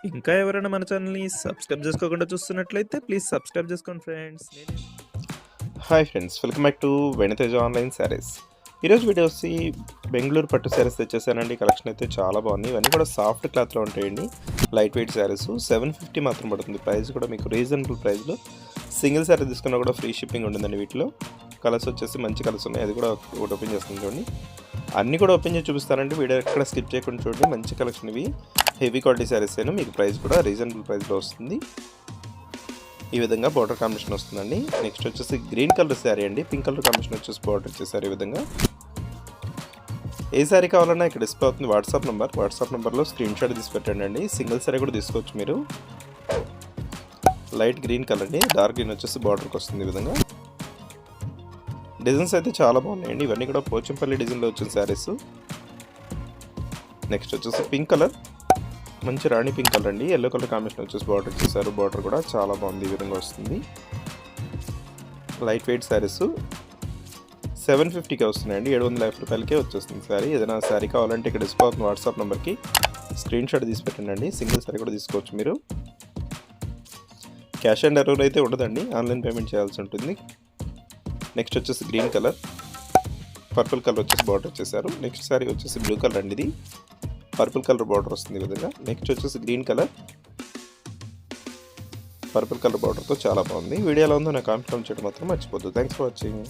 ఇంకా ఎవరైనా మన ఛానల్‌ని సబ్స్క్రైబ్ చేసుకోకుండా చూస్తున్నట్లయితే ప్లీజ్ సబ్స్క్రైబ్ చేసుకోండి friends. Hi friends, welcome back to Veniteja online sarees. ఈరోజు వీడియో వచ్చి బెంగళూరు పట్టు శారీస్ తెచ్చేసానండి. కలెక్షన్ అయితే చాలా బాగుంది. ఇవన్నీ కూడా సాఫ్ట్ క్లాత్లో ఉంటాయండి. లైట్ వెయిట్ శారీస్ 750 మాత్రం పడుతుంది. ప్రైస్ కూడా మీకు రీజనబుల్ ప్రైస్లో. సింగిల్ శారీ తీసుకున్నా కూడా ఫ్రీ షిప్పింగ్ ఉంటుందండి. వీటిలో కలర్స్ వచ్చేసి మంచి కలర్స్ ఉన్నాయి. అది కూడా ఒకటి ఓపెన్ చేస్తుంది చూడండి. అన్నీ కూడా ఓపెన్ చేసి చూపిస్తానండి. వీడియో ఎక్కడ స్కిప్ చేయకుండా చూడండి. మంచి కలెక్షన్ ఇవి. హెవీ క్వాలిటీ శారీస్ అయినా మీకు ప్రైస్ కూడా రీజనబుల్ ప్రైస్లో వస్తుంది. ఈ విధంగా బార్డర్ కాంబినేషన్ వస్తుందండి. నెక్స్ట్ వచ్చేసి గ్రీన్ కలర్ శారీ అండి. పింక్ కలర్ కాంబినేషన్ వచ్చేసి బార్డర్ వచ్చేసారు. ఈ విధంగా ఏ శారీ కావాలన్నా ఇక్కడ డిస్ప్లే అవుతుంది వాట్సాప్ నెంబర్లో స్క్రీన్ షాట్ తీసి పెట్టండి. సింగిల్ శారీ కూడా తీసుకోవచ్చు మీరు. లైట్ గ్రీన్ కలర్ అండి. డార్క్ గ్రీన్ వచ్చేసి బార్డర్కి వస్తుంది. ఈ విధంగా డిజైన్స్ అయితే చాలా బాగున్నాయండి. ఇవన్నీ కూడా పోచంపల్లి డిజైన్లో వచ్చిన శారీస్. నెక్స్ట్ వచ్చేసి పింక్ కలర్, మంచి రాణి పింక్ కలర్ అండి. ఎల్లో కలర్ కాంబినేషన్ వచ్చేసి బార్డర్ ఇచ్చేసారు. బార్డర్ కూడా చాలా బాగుంది. ఈ విధంగా వస్తుంది. లైట్ వెయిట్ శారీస్ 750కే వస్తున్నాయండి. 750 రూపాయలకే వచ్చేస్తుంది శారీ. ఏదైనా శారీ కావాలంటే ఇక్కడ డిస్ప్లే అవుతుంది వాట్సాప్ నెంబర్కి స్క్రీన్ షాట్ తీసి పెట్టండి. సింగిల్ శారీ కూడా తీసుకోవచ్చు మీరు. క్యాష్ అండ్ డెలివరీ అయితే ఉండదండి. ఆన్లైన్ పేమెంట్ చేయాల్సి ఉంటుంది. నెక్స్ట్ వచ్చేసి గ్రీన్ కలర్, పర్పుల్ కలర్ వచ్చేసి బార్డర్ వచ్చేసారు. నెక్స్ట్ శారీ వచ్చేసి బ్లూ కలర్ అండి. ఇది పర్పుల్ కలర్ బార్డర్ వస్తుంది ఈ విధంగా. నెక్స్ట్ వచ్చేసి గ్రీన్ కలర్, పర్పుల్ కలర్ బార్డర్తో చాలా బాగుంది. వీడియోలో ఉందో నాకు కామెంట్ చేయడం మాత్రం మర్చిపోద్దు. Thanks for watching.